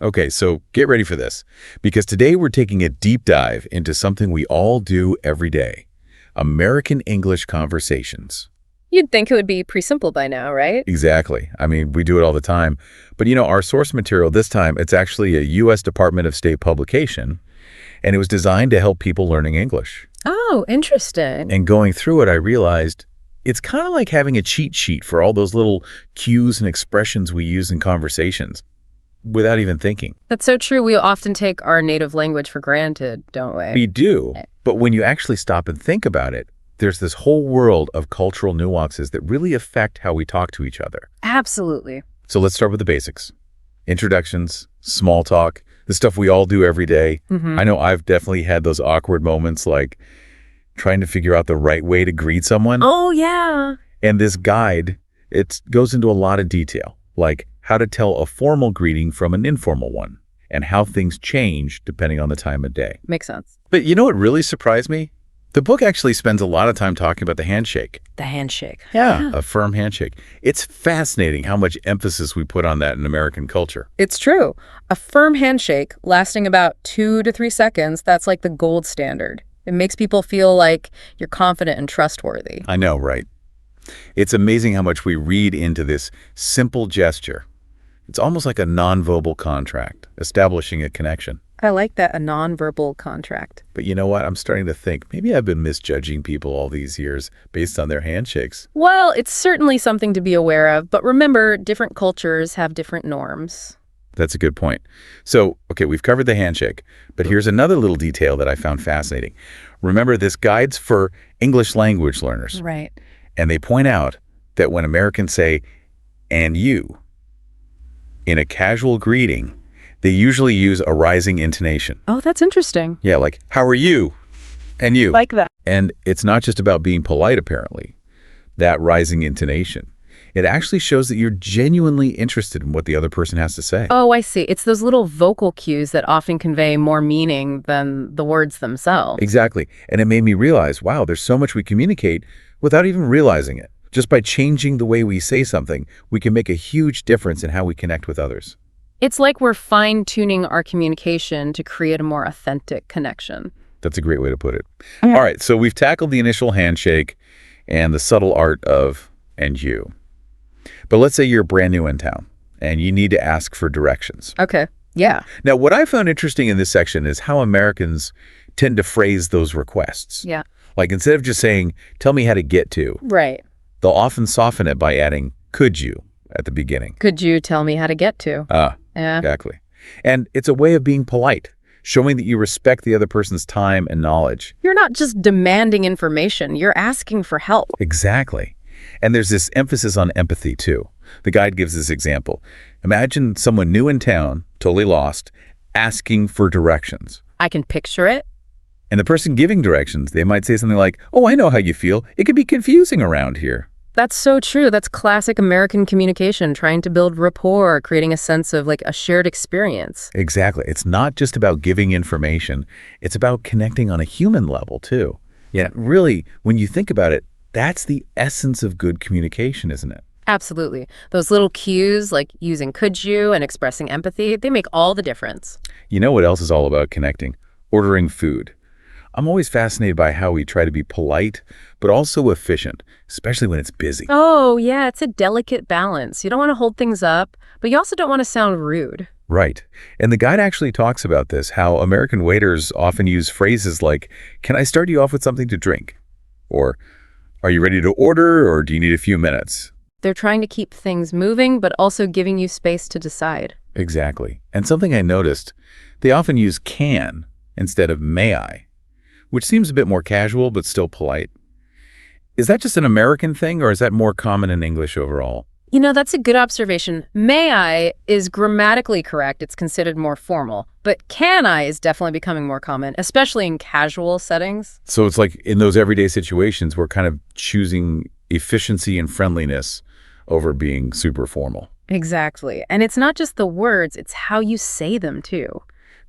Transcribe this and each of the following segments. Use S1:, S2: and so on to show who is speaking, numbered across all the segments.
S1: Okay, so get ready for this, because today we're taking a deep dive into something we all do every day: American English conversations.
S2: You'd think it would be pretty simple by now, right?
S1: Exactly. I mean, we do it all the time. But our source material this time, it's actually a U.S. Department of State publication, and it was designed to help people learning English.
S2: Oh, interesting.
S1: And going through it, I realized it's kind of like having a cheat sheet for all those little cues and expressions we use in conversations without even thinking.
S2: That's so true. We often take our native language for granted, don't we?
S1: We do. But when you actually stop and think about it, there's this whole world of cultural nuances that really affect how we talk to each other.
S2: Absolutely.
S1: So let's start with the basics. Introductions, small talk, the stuff we all do every day. I know I've definitely had those awkward moments, like trying to figure out the right way to greet someone.
S2: Oh, yeah.
S1: And this guide, it goes into a lot of detail, like how to tell a formal greeting from an informal one and how things change depending on the time of day.
S2: Makes sense.
S1: But you know what really surprised me? The book actually spends a lot of time talking about the handshake.
S2: The handshake.
S1: Yeah, a firm handshake. It's fascinating how much emphasis we put on that in American culture.
S2: It's true. A firm handshake lasting about 2 to 3 seconds, that's like the gold standard. It makes people feel like you're confident and trustworthy.
S1: I know, right? It's amazing how much we read into this simple gesture. It's almost like a nonverbal contract, establishing a connection.
S2: I like that, a nonverbal contract.
S1: But you know what? I'm starting to think maybe I've been misjudging people all these years based on their handshakes.
S2: Well, it's certainly something to be aware of, but remember, different cultures have different norms.
S1: That's a good point. So, okay, we've covered the handshake, but here's another little detail that I found fascinating. Remember, this guide's for English language learners.
S2: Right.
S1: And they point out that when Americans say, "and you," in a casual greeting, they usually use a rising intonation.
S2: Oh, that's interesting.
S1: Yeah, like, "How are you?" And "you."
S2: Like that.
S1: And it's not just about being polite, apparently. That rising intonation. It actually shows that you're genuinely interested in what the other person has to say.
S2: Oh, I see. It's those little vocal cues that often convey more meaning than the words themselves.
S1: Exactly. And it made me realize, wow, there's so much we communicate without even realizing it. Just by changing the way we say something, we can make a huge difference in how we connect with others.
S2: It's like we're fine-tuning our communication to create a more authentic connection.
S1: That's a great way to put it. All right, so we've tackled the initial handshake and the subtle art of "and you." But let's say you're brand new in town and you need to ask for directions.
S2: Okay. Yeah.
S1: Now, what I found interesting in this section is how Americans tend to phrase those requests.
S2: Yeah.
S1: Like instead of just saying, "tell me how to get to,"
S2: Right.
S1: they'll often soften it by adding "could you" at the beginning.
S2: Could you tell me how to get to? Yeah.
S1: Exactly. And it's a way of being polite, showing that you respect the other person's time and knowledge.
S2: You're not just demanding information. You're asking for help.
S1: Exactly. And there's this emphasis on empathy, too. The guide gives this example. Imagine someone new in town, totally lost, asking for directions.
S2: I can picture it.
S1: And the person giving directions, they might say something like, "oh, I know how you feel. It can be confusing around here."
S2: That's so true. That's classic American communication, trying to build rapport, creating a sense of like a shared experience.
S1: Exactly. It's not just about giving information. It's about connecting on a human level, too. Yeah, really, when you think about it, that's the essence of good communication, isn't it?
S2: Absolutely. Those little cues like using "could you" and expressing empathy, they make all the difference.
S1: You know what else is all about connecting? Ordering food. I'm always fascinated by how we try to be polite, but also efficient, especially when it's busy.
S2: Oh, yeah, it's a delicate balance. You don't want to hold things up, but you also don't want to sound rude.
S1: Right. And the guide actually talks about this, how American waiters often use phrases like, "can I start you off with something to drink?" Or, "are you ready to order, or do you need a few minutes?"
S2: They're trying to keep things moving, but also giving you space to decide.
S1: Exactly. And something I noticed, they often use "can" instead of "may I," which seems a bit more casual but still polite. Is that just an American thing, or is that more common in English overall?
S2: You know, that's a good observation. "May I" is grammatically correct. It's considered more formal. But "can I" is definitely becoming more common, especially in casual settings.
S1: So it's like in those everyday situations, we're kind of choosing efficiency and friendliness over being super formal.
S2: Exactly. And it's not just the words, it's how you say them too.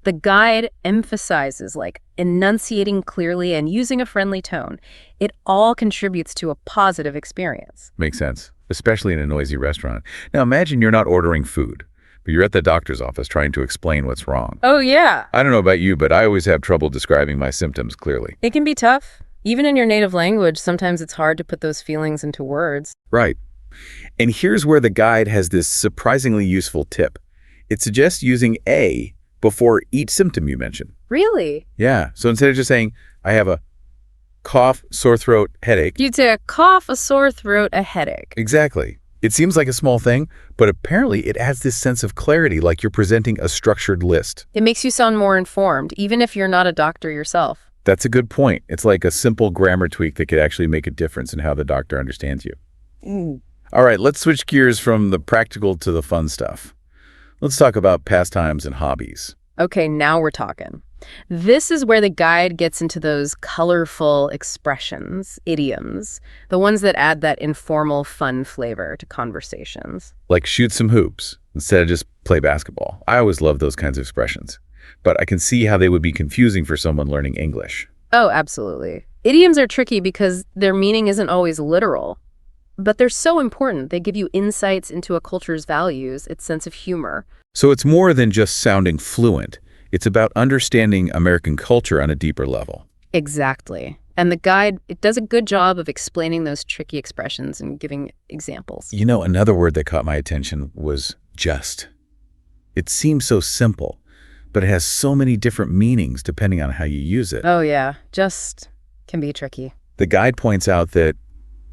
S2: The guide emphasizes like enunciating clearly and using a friendly tone. It all contributes to a positive experience.
S1: Makes sense, especially in a noisy restaurant. Now imagine you're not ordering food, but you're at the doctor's office trying to explain what's wrong.
S2: Oh, yeah.
S1: I don't know about you, but I always have trouble describing my symptoms clearly.
S2: It can be tough. Even in your native language, sometimes it's hard to put those feelings into words.
S1: Right. And here's where the guide has this surprisingly useful tip. It suggests using a before each symptom you mention.
S2: Really?
S1: Yeah. So instead of just saying, I have a cough, sore throat, headache.
S2: You'd say a cough, a sore throat, a headache.
S1: Exactly. It seems like a small thing, but apparently it adds this sense of clarity, like you're presenting a structured list.
S2: It makes you sound more informed, even if you're not a doctor yourself.
S1: That's a good point. It's like a simple grammar tweak that could actually make a difference in how the doctor understands you. All right, let's switch gears from the practical to the fun stuff. Let's talk about pastimes and hobbies.
S2: Okay, now we're talking. This is where the guide gets into those colorful expressions, idioms, the ones that add that informal, fun flavor to conversations.
S1: Like shoot some hoops instead of just play basketball. I always love those kinds of expressions, but I can see how they would be confusing for someone learning English.
S2: Oh, absolutely. Idioms are tricky because their meaning isn't always literal, but they're so important. They give you insights into a culture's values, its sense of humor.
S1: So it's more than just sounding fluent. It's about understanding American culture on a deeper level.
S2: Exactly. And the guide, it does a good job of explaining those tricky expressions and giving examples.
S1: You know, another word that caught my attention was just. It seems so simple, but it has so many different meanings depending on how you use it.
S2: Oh, yeah. Just can be tricky.
S1: The guide points out that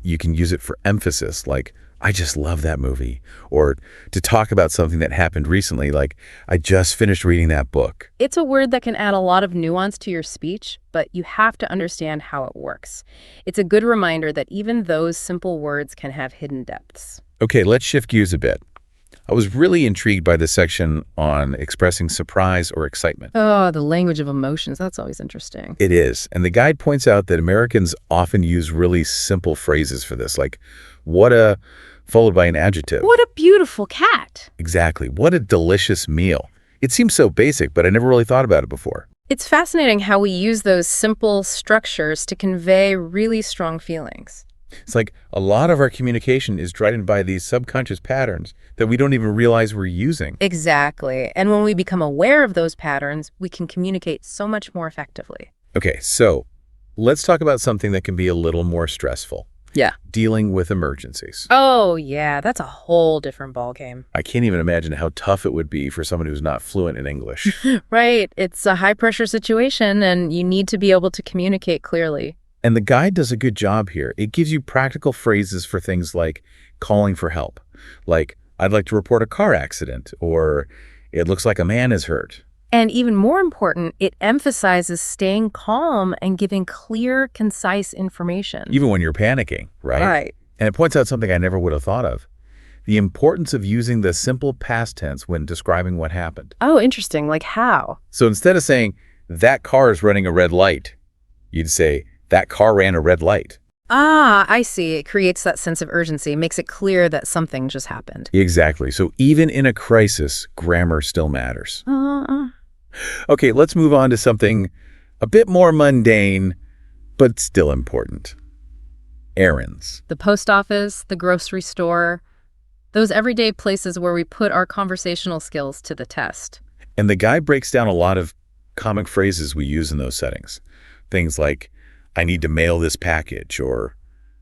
S1: you can use it for emphasis, like, I just love that movie, or to talk about something that happened recently, like, I just finished reading that book.
S2: It's a word that can add a lot of nuance to your speech, but you have to understand how it works. It's a good reminder that even those simple words can have hidden depths.
S1: Okay, let's shift gears a bit. I was really intrigued by the section on expressing surprise or excitement.
S2: Oh, the language of emotions. That's always interesting.
S1: It is. And the guide points out that Americans often use really simple phrases for this, like, what a, followed by an adjective.
S2: What a beautiful cat.
S1: Exactly. What a delicious meal. It seems so basic, but I never really thought about it before.
S2: It's fascinating how we use those simple structures to convey really strong feelings.
S1: It's like a lot of our communication is driven by these subconscious patterns that we don't even realize we're using.
S2: Exactly. And when we become aware of those patterns, we can communicate so much more effectively.
S1: Okay, so let's talk about something that can be a little more stressful.
S2: Yeah.
S1: Dealing with emergencies.
S2: Oh, yeah, that's a whole different ballgame.
S1: I can't even imagine how tough it would be for someone who's not fluent in English.
S2: Right. It's a high-pressure situation, and you need to be able to communicate clearly.
S1: And the guide does a good job here. It gives you practical phrases for things like calling for help, like, I'd like to report a car accident, or it looks like a man is hurt.
S2: And even more important, it emphasizes staying calm and giving clear, concise information.
S1: Even when you're panicking, right?
S2: Right.
S1: And it points out something I never would have thought of. The importance of using the simple past tense when describing what happened.
S2: Oh, interesting. Like how?
S1: So instead of saying, that car is running a red light, you'd say, that car ran a red light.
S2: Ah, I see. It creates that sense of urgency, makes it clear that something just happened.
S1: Exactly. So even in a crisis, grammar still matters. Okay, let's move on to something a bit more mundane, but still important. Errands.
S2: The post office, the grocery store, those everyday places where we put our conversational skills to the test.
S1: And the guy breaks down a lot of common phrases we use in those settings. Things like, I need to mail this package, or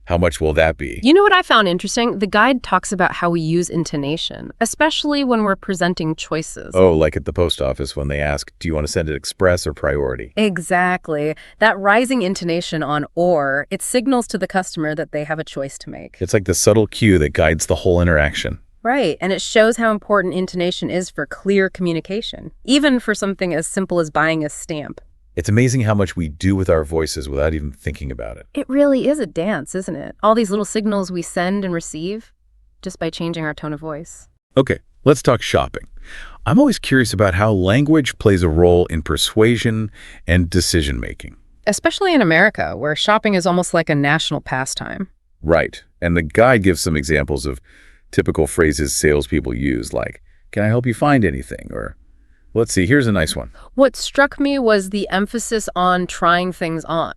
S1: how much will that be?
S2: You know what I found interesting? The guide talks about how we use intonation, especially when we're presenting choices.
S1: Oh, like at the post office when they ask, do you want to send it express or priority?
S2: Exactly. That rising intonation on or, it signals to the customer that they have a choice to make.
S1: It's like the subtle cue that guides the whole interaction.
S2: Right, and it shows how important intonation is for clear communication, even for something as simple as buying a stamp.
S1: It's amazing how much we do with our voices without even thinking about it.
S2: It really is a dance, isn't it? All these little signals we send and receive just by changing our tone of voice.
S1: Okay, let's talk shopping. I'm always curious about how language plays a role in persuasion and decision-making.
S2: Especially in America, where shopping is almost like a national pastime.
S1: Right, and the guide gives some examples of typical phrases salespeople use, like, can I help you find anything? Or, let's see, here's a nice one.
S2: What struck me was the emphasis on trying things on.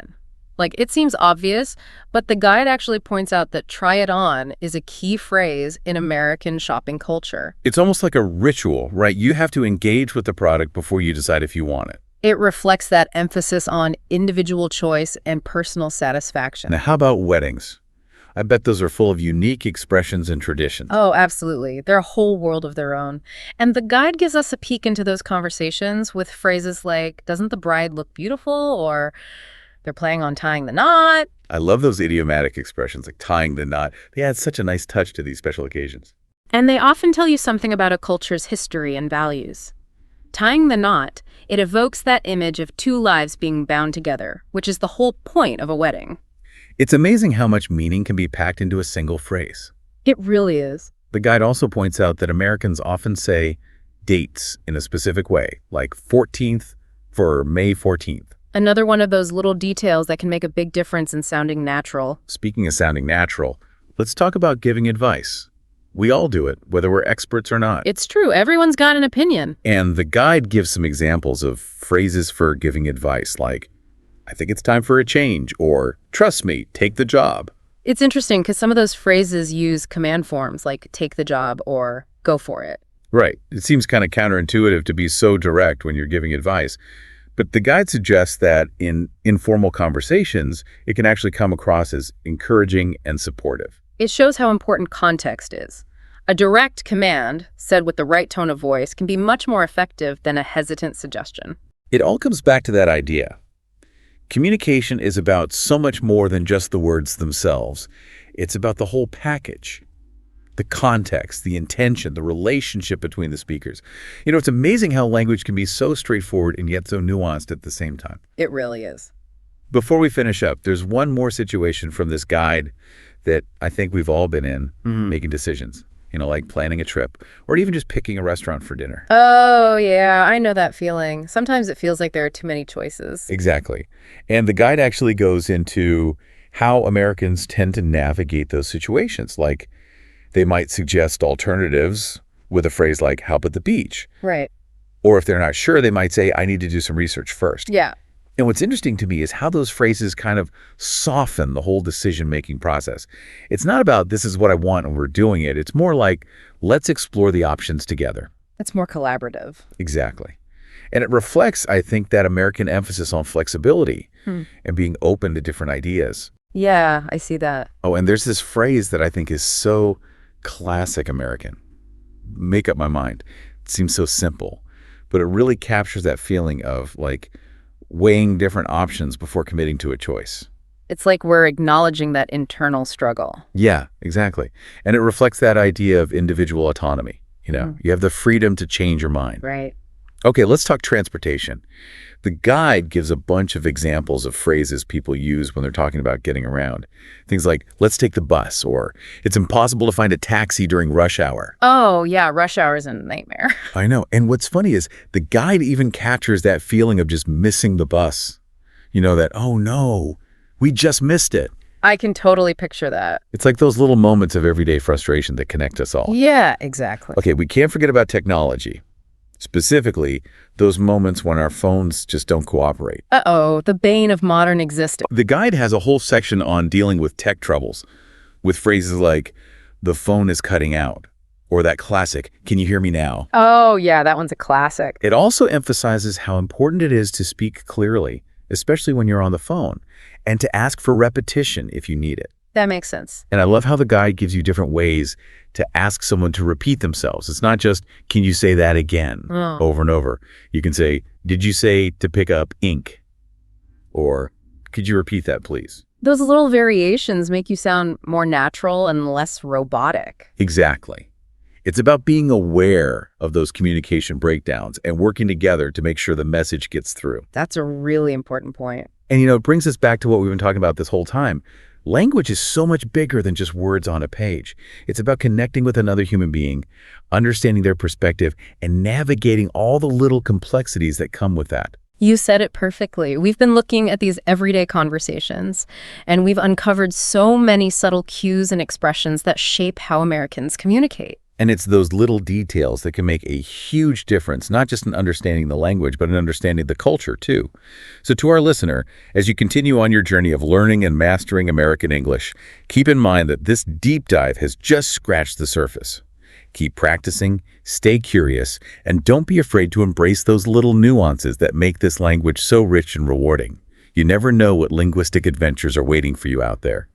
S2: Like, it seems obvious, but the guide actually points out that "try it on" is a key phrase in American shopping culture.
S1: It's almost like a ritual, right? You have to engage with the product before you decide if you want it.
S2: It reflects that emphasis on individual choice and personal satisfaction.
S1: Now, how about weddings? I bet those are full of unique expressions and traditions.
S2: Oh, absolutely. They're a whole world of their own. And the guide gives us a peek into those conversations with phrases like, "Doesn't the bride look beautiful?" or "They're planning on tying the knot."
S1: I love those idiomatic expressions like tying the knot. They add such a nice touch to these special occasions.
S2: And they often tell you something about a culture's history and values. Tying the knot, it evokes that image of two lives being bound together, which is the whole point of a wedding.
S1: It's amazing how much meaning can be packed into a single phrase.
S2: It really is.
S1: The guide also points out that Americans often say dates in a specific way, like 14th for May 14th.
S2: Another one of those little details that can make a big difference in sounding natural.
S1: Speaking of sounding natural, let's talk about giving advice. We all do it, whether we're experts or not.
S2: It's true. Everyone's got an opinion.
S1: And the guide gives some examples of phrases for giving advice, like, "I think it's time for a change," or "Trust me, take the job."
S2: It's interesting because some of those phrases use command forms like "take the job" or "go for it."
S1: Right. It seems kind of counterintuitive to be so direct when you're giving advice. But the guide suggests that in informal conversations, it can actually come across as encouraging and supportive.
S2: It shows how important context is. A direct command, said with the right tone of voice, can be much more effective than a hesitant suggestion.
S1: It all comes back to that idea. Communication is about so much more than just the words themselves. It's about the whole package. The context, the intention, the relationship between the speakers. You know, it's amazing how language can be so straightforward and yet so nuanced at the same time.
S2: It really is.
S1: Before we finish up, there's one more situation from this guide that I think we've all been in, making decisions. You know, like planning a trip or even just picking a restaurant for dinner.
S2: Oh, yeah, I know that feeling. Sometimes it feels like there are too many choices.
S1: Exactly. And the guide actually goes into how Americans tend to navigate those situations. Like, they might suggest alternatives with a phrase like, "How about the beach?"
S2: Right.
S1: Or if they're not sure, they might say, "I need to do some research first."
S2: Yeah.
S1: And what's interesting to me is how those phrases kind of soften the whole decision-making process. It's not about "this is what I want and we're doing it." It's more like, "Let's explore the options together."
S2: It's more collaborative.
S1: Exactly. And it reflects, I think, that American emphasis on flexibility and being open to different ideas.
S2: Yeah, I see that.
S1: Oh, and there's this phrase that I think is so classic American. Make up my mind. It seems so simple, but it really captures that feeling of like weighing different options before committing to a choice.
S2: It's like we're acknowledging that internal struggle.
S1: Yeah, exactly. And it reflects that idea of individual autonomy. You know, you have the freedom to change your mind.
S2: Right.
S1: Okay, let's talk transportation. The guide gives a bunch of examples of phrases people use when they're talking about getting around. Things like, "Let's take the bus," or "It's impossible to find a taxi during rush hour."
S2: Oh, yeah, rush hour is a nightmare.
S1: I know. And what's funny is the guide even captures that feeling of just missing the bus. You know, that, "Oh no, we just missed it."
S2: I can totally picture that.
S1: It's like those little moments of everyday frustration that connect us all.
S2: Yeah, exactly.
S1: Okay, we can't forget about technology. Specifically, those moments when our phones just don't cooperate.
S2: Uh-oh, the bane of modern existence.
S1: The guide has a whole section on dealing with tech troubles, with phrases like, "The phone is cutting out," or that classic, "Can you hear me now?"
S2: Oh, yeah, that one's a classic.
S1: It also emphasizes how important it is to speak clearly, especially when you're on the phone, and to ask for repetition if you need it.
S2: That makes sense.
S1: And I love how the guide gives you different ways to ask someone to repeat themselves. It's not just, "Can you say that again?" over and over. You can say, "Did you say to pick up ink?" Or, "Could you repeat that, please?"
S2: Those little variations make you sound more natural and less robotic.
S1: Exactly. It's about being aware of those communication breakdowns and working together to make sure the message gets through.
S2: That's a really important point.
S1: And, you know, it brings us back to what we've been talking about this whole time. Language is so much bigger than just words on a page. It's about connecting with another human being, understanding their perspective, and navigating all the little complexities that come with that.
S2: You said it perfectly. We've been looking at these everyday conversations, and we've uncovered so many subtle cues and expressions that shape how Americans communicate.
S1: And it's those little details that can make a huge difference, not just in understanding the language, but in understanding the culture, too. So to our listener, as you continue on your journey of learning and mastering American English, keep in mind that this deep dive has just scratched the surface. Keep practicing, stay curious, and don't be afraid to embrace those little nuances that make this language so rich and rewarding. You never know what linguistic adventures are waiting for you out there.